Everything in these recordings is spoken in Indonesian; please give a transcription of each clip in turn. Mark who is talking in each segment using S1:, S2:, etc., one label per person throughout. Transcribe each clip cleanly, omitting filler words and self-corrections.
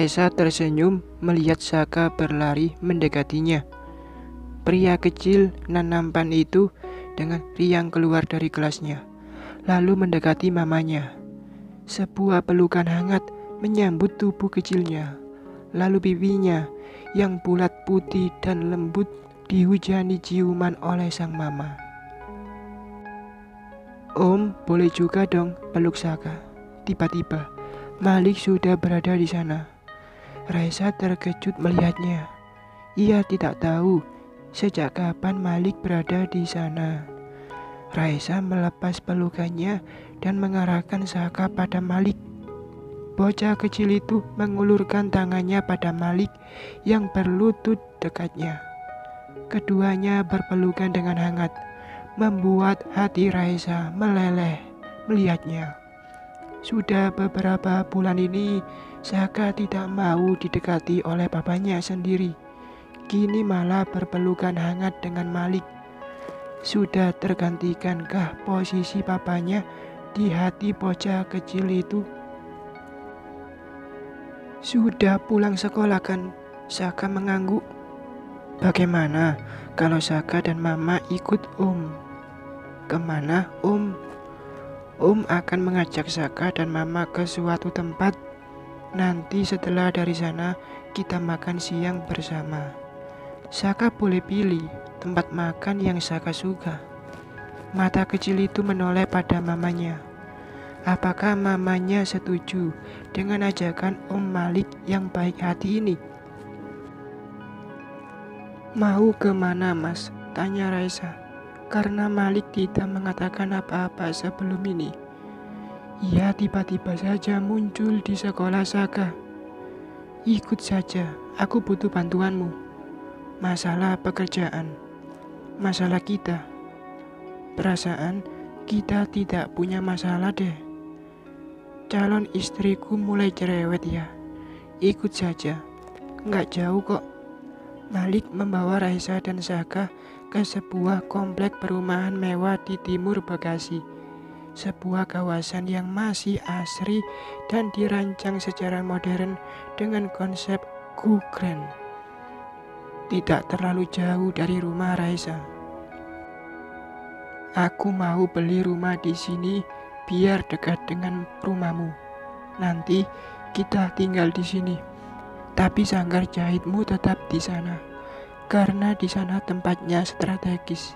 S1: Raisa tersenyum melihat Saka berlari mendekatinya. Pria kecil nan nampan itu dengan riang keluar dari kelasnya, lalu mendekati mamanya. Sebuah pelukan hangat menyambut tubuh kecilnya, lalu pipinya yang bulat putih dan lembut dihujani ciuman oleh sang mama. Om, boleh juga dong peluk Saka. Tiba-tiba, Malik sudah berada di sana. Raisa terkejut melihatnya. Ia tidak tahu sejak kapan Malik berada di sana. Raisa melepas pelukannya dan mengarahkan Saka pada Malik. Bocah kecil itu mengulurkan tangannya pada Malik yang berlutut dekatnya. Keduanya berpelukan dengan hangat, membuat hati Raisa meleleh melihatnya. Sudah beberapa bulan ini Saka tidak mau didekati oleh papanya sendiri. Kini malah berpelukan hangat dengan Malik. Sudah tergantikankah posisi papanya di hati bocah kecil itu? Sudah pulang sekolah kan? Saka mengangguk. Bagaimana kalau Saka dan Mama ikut Om? Kemana Om? Om akan mengajak Saka dan Mama ke suatu tempat. Nanti setelah dari sana kita makan siang bersama. Saka boleh pilih tempat makan yang Saka suka. Mata kecil itu menoleh pada mamanya. Apakah mamanya setuju dengan ajakan Om Malik yang baik hati ini? Mau kemana Mas? Tanya Raisa. Karena Malik tidak mengatakan apa-apa sebelum ini. Ia tiba-tiba saja muncul di sekolah Saka. Ikut saja, aku butuh bantuanmu. Masalah pekerjaan, masalah kita. Perasaan kita tidak punya masalah deh. Calon istriku mulai cerewet ya. Ikut saja, nggak jauh kok. Malik membawa Raisa dan Saka ke sebuah komplek perumahan mewah di timur Bekasi. Sebuah kawasan yang masih asri dan dirancang secara modern dengan konsep Grand. Tidak terlalu jauh dari rumah Raisa. Aku mau beli rumah di sini biar dekat dengan rumahmu. Nanti kita tinggal di sini. Tapi sanggar jahitmu tetap di sana, karena di sana tempatnya strategis,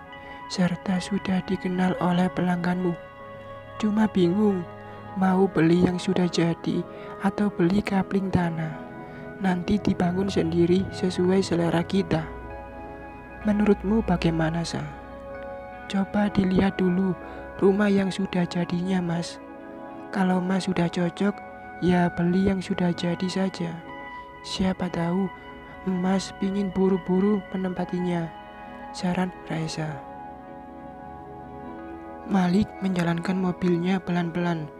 S1: serta sudah dikenal oleh pelangganmu. Cuma bingung, mau beli yang sudah jadi atau beli kapling tanah. Nanti dibangun sendiri sesuai selera kita. Menurutmu bagaimana, Sa? Coba dilihat dulu rumah yang sudah jadinya, Mas. Kalau Mas sudah cocok, ya beli yang sudah jadi saja. Siapa tahu Mas pingin buru-buru menempatinya. Saran Raisa. Malik menjalankan mobilnya pelan-pelan.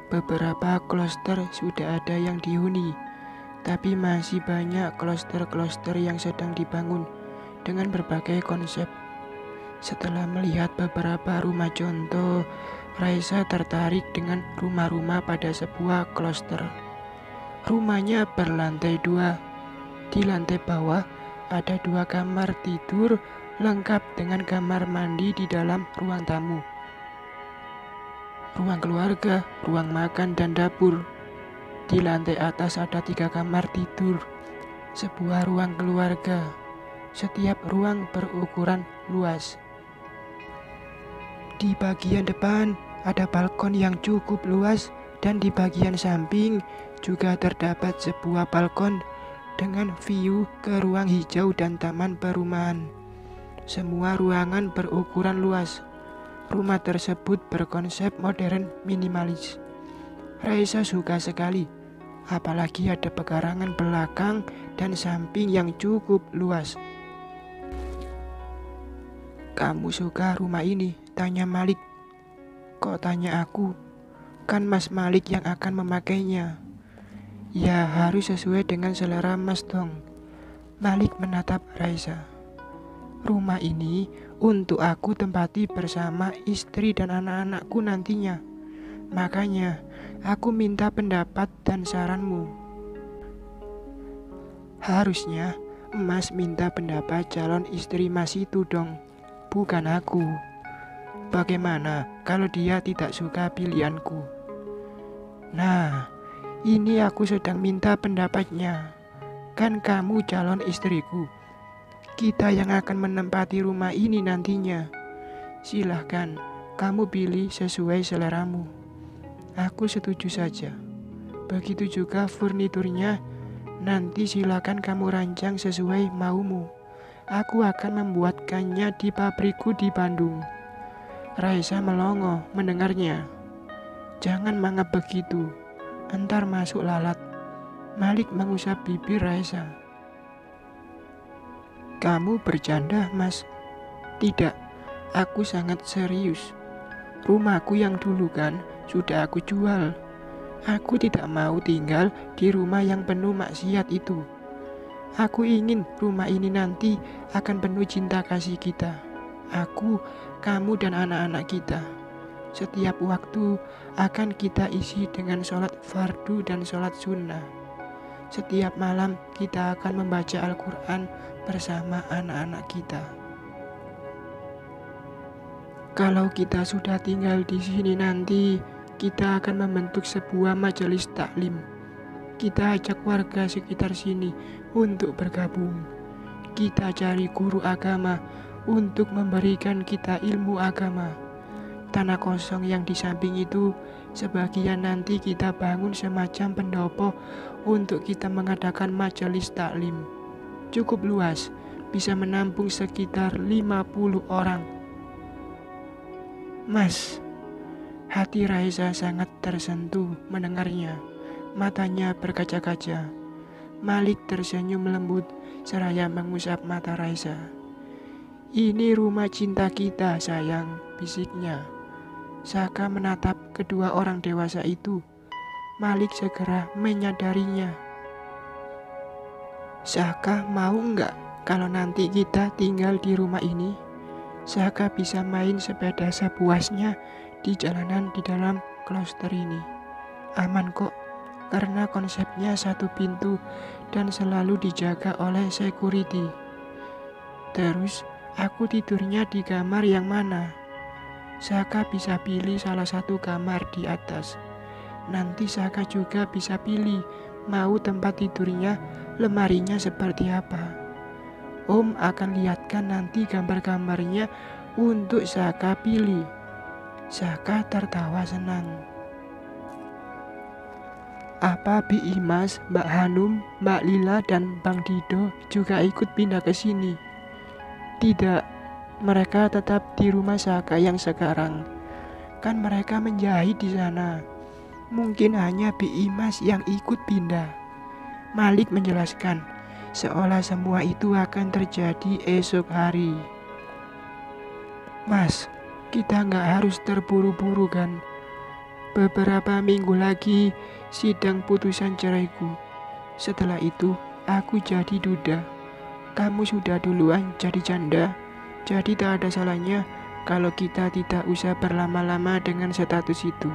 S1: Beberapa kloster sudah ada yang dihuni, tapi masih banyak kloster-kloster yang sedang dibangun dengan berbagai konsep. Setelah melihat beberapa rumah contoh, Raisa tertarik dengan rumah-rumah pada sebuah kloster. Rumahnya berlantai 2. Di lantai bawah ada 2 kamar tidur lengkap dengan kamar mandi di dalam ruang tamu, ruang keluarga, ruang makan, dan dapur. Di lantai atas ada 3 kamar tidur, sebuah ruang keluarga. Setiap ruang berukuran luas. Di bagian depan ada balkon yang cukup luas dan di bagian samping juga terdapat sebuah balkon dengan view ke ruang hijau dan taman perumahan. Semua ruangan berukuran luas. Rumah tersebut berkonsep modern minimalis. Raisa suka sekali, apalagi ada pekarangan belakang dan samping yang cukup luas. Kamu suka rumah ini? Tanya Malik. Kok tanya aku? Kan Mas Malik yang akan memakainya. Ya harus sesuai dengan selera Mas dong. Malik menatap Raisa. Rumah ini untuk aku tempati bersama istri dan anak-anakku nantinya. Makanya aku minta pendapat dan saranmu. Harusnya Mas minta pendapat calon istri Mas itu dong, bukan aku. Bagaimana kalau dia tidak suka pilihanku? Nah, ini aku sedang minta pendapatnya. Kan kamu calon istriku. Kita yang akan menempati rumah ini nantinya. Silahkan, kamu pilih sesuai seleramu. Aku setuju saja. Begitu juga furniturnya. Nanti silakan kamu rancang sesuai maumu. Aku akan membuatkannya di pabrikku di Bandung. Raisa melongo mendengarnya. Jangan mangap begitu, entar masuk lalat. Malik mengusap bibir Raisa. Kamu bercanda, Mas? Tidak, aku sangat serius. Rumahku yang dulu kan sudah aku jual. Aku tidak mau tinggal di rumah yang penuh maksiat itu. Aku ingin rumah ini nanti akan penuh cinta kasih kita. Aku, kamu dan anak-anak kita. Setiap waktu akan kita isi dengan sholat fardu dan sholat sunnah. Setiap malam kita akan membaca Al-Quran bersama anak-anak kita. Kalau kita sudah tinggal di sini nanti, kita akan membentuk sebuah majelis taklim. Kita ajak warga sekitar sini untuk bergabung. Kita cari guru agama untuk memberikan kita ilmu agama. Tanah kosong yang di samping itu, sebagian nanti kita bangun semacam pendopo untuk kita mengadakan majelis taklim. Cukup luas, bisa menampung sekitar 50 orang. Mas, hati Raisa sangat tersentuh mendengarnya. Matanya berkaca-kaca. Malik tersenyum lembut seraya mengusap mata Raisa. Ini rumah cinta kita, sayang, bisiknya. Saka menatap kedua orang dewasa itu. Malik segera menyadarinya. Saka mau enggak kalau nanti kita tinggal di rumah ini? Saka bisa main sepeda sepuasnya di jalanan di dalam kloster ini. Aman kok, karena konsepnya satu pintu dan selalu dijaga oleh security. Terus, aku tidurnya di kamar yang mana? Saka bisa pilih salah satu kamar di atas. Nanti Saka juga bisa pilih mau tempat tidurnya, lemarinya seperti apa. Om akan lihatkan nanti gambar-gambarnya untuk Saka pilih. Saka tertawa senang. Apa Bi Imas, Mbak Hanum, Mbak Lila, dan Bang Dido juga ikut pindah ke sini? Tidak, mereka tetap di rumah Saka yang sekarang. Kan mereka menjahit di sana. Mungkin hanya Bi Imas yang ikut pindah. Malik menjelaskan, seolah semua itu akan terjadi esok hari. Mas, kita nggak harus terburu-buru kan? Beberapa minggu lagi sidang putusan ceraiku. Setelah itu aku jadi duda. Kamu sudah duluan jadi janda. Jadi tak ada salahnya kalau kita tidak usah berlama-lama dengan status itu.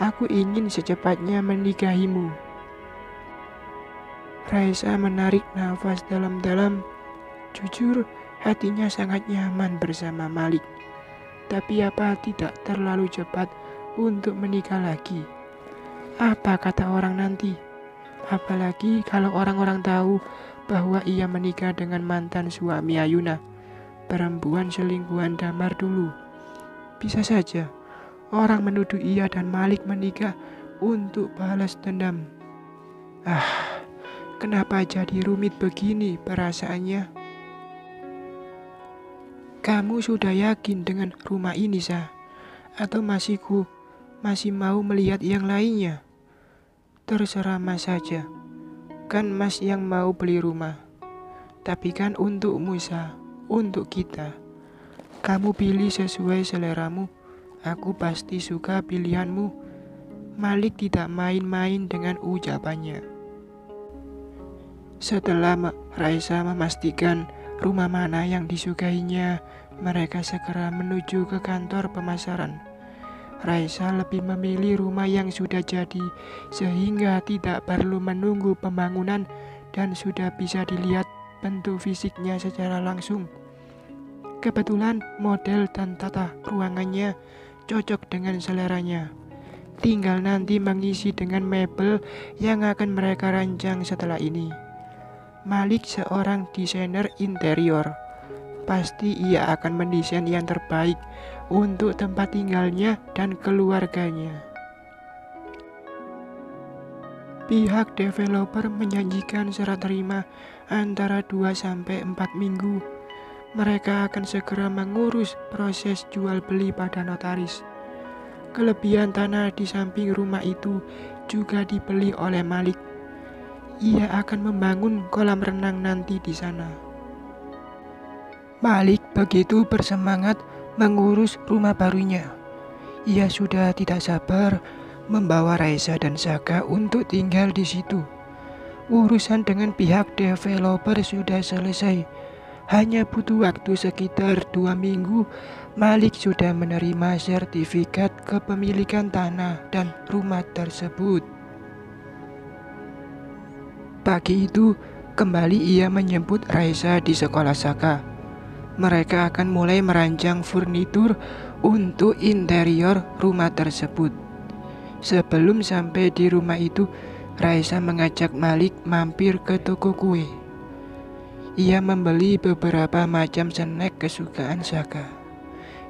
S1: Aku ingin secepatnya menikahimu. Raisa menarik nafas dalam-dalam. Jujur, hatinya sangat nyaman bersama Malik. Tapi apa tidak terlalu cepat untuk menikah lagi? Apa kata orang nanti? Apalagi kalau orang-orang tahu bahwa ia menikah dengan mantan suami Ayuna, perempuan selingkuhan Damar dulu. Bisa saja orang menuduh ia dan Malik menikah untuk balas dendam. Kenapa jadi rumit begini perasaannya? Kamu sudah yakin dengan rumah ini, Sa? Atau masih mau melihat yang lainnya? Terserah Mas saja. Kan Mas yang mau beli rumah. Tapi kan untukmu, Sa, untuk kita. Kamu pilih sesuai seleramu. Aku pasti suka pilihanmu. Malik tidak main-main dengan ucapannya. Setelah Raisa memastikan rumah mana yang disukainya, mereka segera menuju ke kantor pemasaran. Raisa lebih memilih rumah yang sudah jadi, sehingga tidak perlu menunggu pembangunan dan sudah bisa dilihat bentuk fisiknya secara langsung. Kebetulan model dan tata ruangannya cocok dengan seleranya. Tinggal nanti mengisi dengan mebel yang akan mereka rancang setelah ini. Malik seorang desainer interior. Pasti ia akan mendesain yang terbaik untuk tempat tinggalnya dan keluarganya. Pihak developer menjanjikan serah terima antara 2-4 minggu. Mereka akan segera mengurus proses jual beli pada notaris. Kelebihan tanah di samping rumah itu juga dibeli oleh Malik. Ia akan membangun kolam renang nanti di sana. Malik begitu bersemangat mengurus rumah barunya. Ia sudah tidak sabar membawa Raisa dan Saka untuk tinggal di situ. Urusan dengan pihak developer sudah selesai. Hanya butuh waktu sekitar 2 minggu, Malik sudah menerima sertifikat kepemilikan tanah dan rumah tersebut. Pagi itu, kembali ia menjemput Raisa di sekolah Saka. Mereka akan mulai merancang furnitur untuk interior rumah tersebut. Sebelum sampai di rumah itu, Raisa mengajak Malik mampir ke toko kue. Ia membeli beberapa macam snack kesukaan Saka,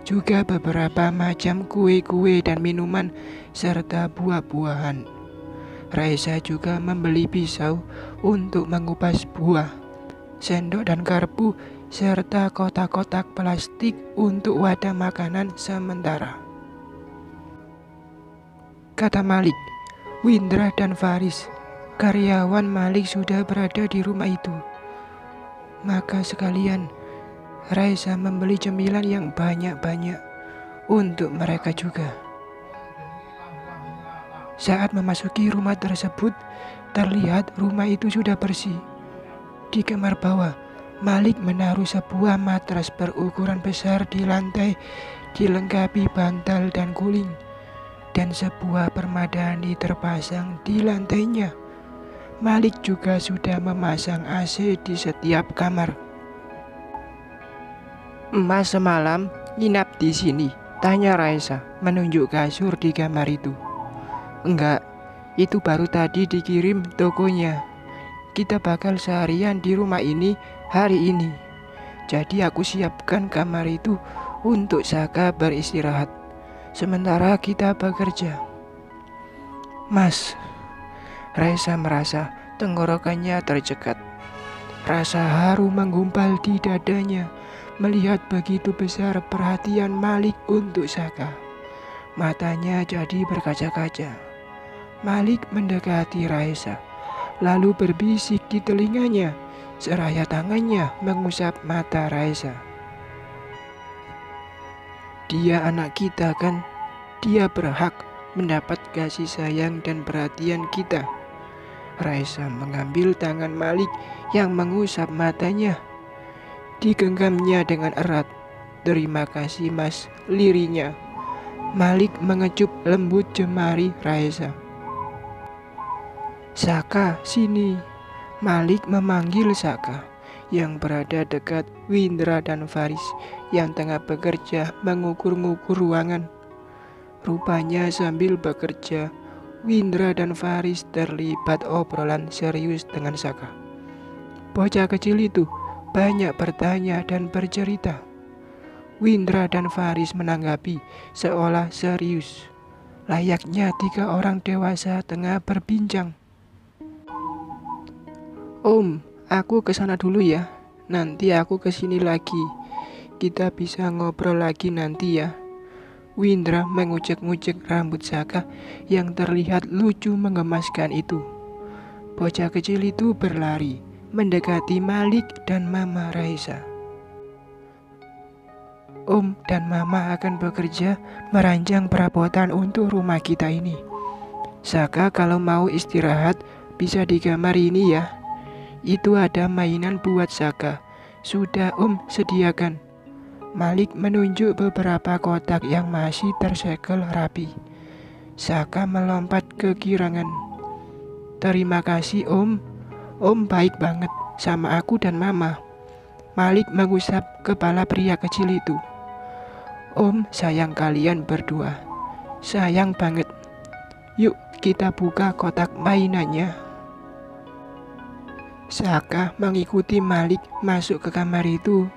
S1: juga beberapa macam kue-kue dan minuman serta buah-buahan. Raisa juga membeli pisau untuk mengupas buah, sendok dan garpu, serta kotak-kotak plastik untuk wadah makanan sementara. Kata Malik, Windra dan Faris, karyawan Malik sudah berada di rumah itu. Maka sekalian Raisa membeli cemilan yang banyak-banyak untuk mereka juga. Saat memasuki rumah tersebut, terlihat rumah itu sudah bersih. Di kamar bawah, Malik menaruh sebuah matras berukuran besar di lantai, dilengkapi bantal dan guling, dan sebuah permadani terpasang di lantainya. Malik juga sudah memasang AC di setiap kamar. "Emas semalam nginap di sini?" tanya Raisa menunjuk kasur di kamar itu. "Enggak, itu baru tadi dikirim tokonya. Kita bakal seharian di rumah ini hari ini. Jadi aku siapkan kamar itu untuk Saka beristirahat, sementara kita bekerja." "Mas," Raisa merasa tenggorokannya tercekat. Rasa haru menggumpal di dadanya melihat begitu besar perhatian Malik untuk Saka. Matanya jadi berkaca-kaca. Malik mendekati Raisa, lalu berbisik di telinganya, seraya tangannya mengusap mata Raisa. "Dia anak kita kan? Dia berhak mendapat kasih sayang dan perhatian kita." Raisa mengambil tangan Malik yang mengusap matanya. Digenggamnya dengan erat. "Terima kasih mas," lirihnya. Malik mengecup lembut jemari Raisa. "Saka, sini." Malik memanggil Saka yang berada dekat Windra dan Faris yang tengah bekerja mengukur-ngukur ruangan. Rupanya sambil bekerja, Windra dan Faris terlibat obrolan serius dengan Saka. Bocah kecil itu banyak bertanya dan bercerita. Windra dan Faris menanggapi seolah serius, layaknya 3 orang dewasa tengah berbincang. "Om, aku kesana dulu ya. Nanti aku kesini lagi. Kita bisa ngobrol lagi nanti ya." Windra mengucek-ngucek rambut Saka yang terlihat lucu menggemaskan itu. Bocah kecil itu berlari mendekati Malik dan Mama Raisa. "Om dan Mama akan bekerja merancang perabotan untuk rumah kita ini. Saka kalau mau istirahat bisa di kamar ini ya. Itu ada mainan buat Saka. Sudah Om sediakan." Malik menunjuk beberapa kotak yang masih tersegel rapi. Saka melompat ke girangan. "Terima kasih Om. Om baik banget sama aku dan Mama. Malik mengusap kepala pria kecil itu. Om sayang kalian berdua. Sayang banget. Yuk kita buka kotak mainannya. Saka mengikuti Malik masuk ke kamar itu.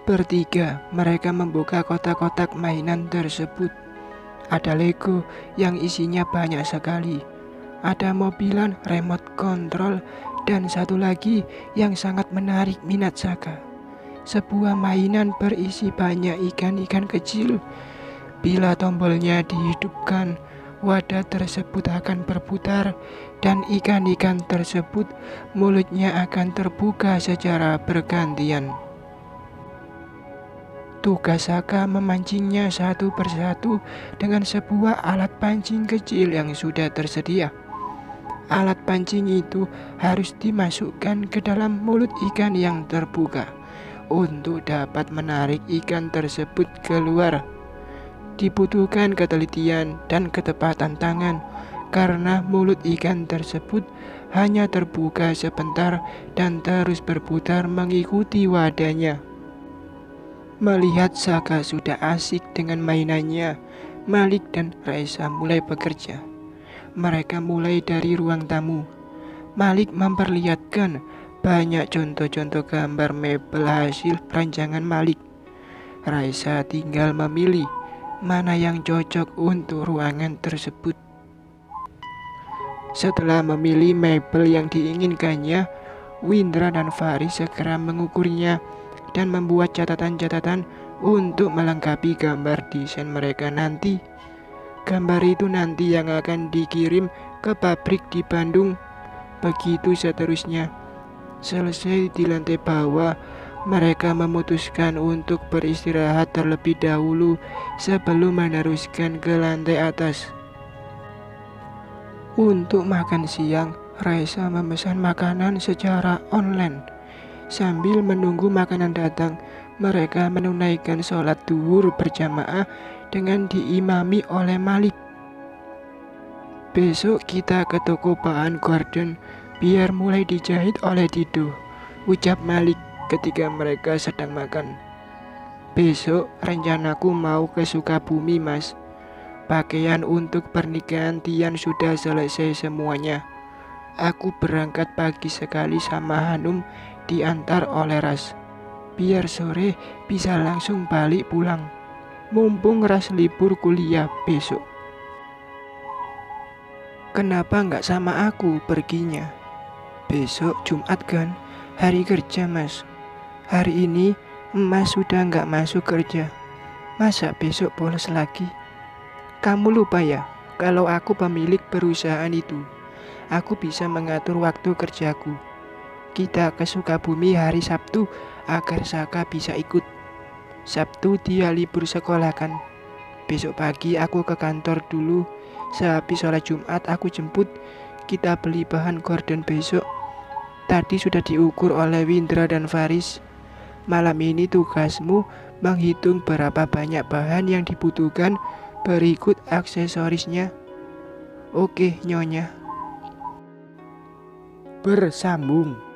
S1: Bertiga mereka membuka kotak-kotak mainan tersebut. Ada Lego yang isinya banyak sekali. Ada mobilan remote control dan satu lagi yang sangat menarik minat Saka. Sebuah mainan berisi banyak ikan-ikan kecil. Bila tombolnya dihidupkan, wadah tersebut akan berputar dan ikan-ikan tersebut mulutnya akan terbuka secara bergantian. Tugas Saka memancingnya satu persatu dengan sebuah alat pancing kecil yang sudah tersedia. Alat pancing itu harus dimasukkan ke dalam mulut ikan yang terbuka untuk dapat menarik ikan tersebut keluar. Dibutuhkan ketelitian dan ketepatan tangan karena mulut ikan tersebut hanya terbuka sebentar dan terus berputar mengikuti wadahnya. Melihat Saka sudah asik dengan mainannya, Malik dan Raisa mulai bekerja. Mereka mulai dari ruang tamu. Malik memperlihatkan banyak contoh-contoh gambar mebel hasil rancangan Malik. Raisa tinggal memilih mana yang cocok untuk ruangan tersebut. Setelah memilih mebel yang diinginkannya, Windra dan Faris segera mengukurnya dan membuat catatan-catatan untuk melengkapi gambar desain mereka nanti. Gambar itu nanti yang akan dikirim ke pabrik di Bandung. Begitu seterusnya. Selesai di lantai bawah, mereka memutuskan untuk beristirahat terlebih dahulu sebelum meneruskan ke lantai atas. Untuk makan siang, Raisa memesan makanan secara online. Sambil menunggu makanan datang, mereka menunaikan sholat duhur berjamaah dengan diimami oleh Malik. Besok kita ke toko bahan garden biar mulai dijahit oleh Dido, ucap Malik ketika mereka sedang makan. Besok rencanaku mau ke Sukabumi, Mas. Pakaian untuk pernikahan Tian sudah selesai semuanya. Aku berangkat pagi sekali sama Hanum diantar oleh Ras. Biar sore bisa langsung balik pulang. Mumpung Ras libur kuliah besok. Kenapa nggak sama aku perginya? Besok Jumat kan, hari kerja Mas. Hari ini Mas sudah nggak masuk kerja. Masa besok bolos lagi? Kamu lupa ya, kalau aku pemilik perusahaan itu. Aku bisa mengatur waktu kerjaku. Kita ke Sukabumi hari Sabtu agar Saka bisa ikut. Sabtu dia libur sekolah kan. Besok pagi aku ke kantor dulu. Sehabis sholat Jumat aku jemput. Kita beli bahan gorden besok. Tadi sudah diukur oleh Windra dan Faris. Malam ini tugasmu menghitung berapa banyak bahan yang dibutuhkan berikut aksesorisnya. Oke, Nyonya. Bersambung.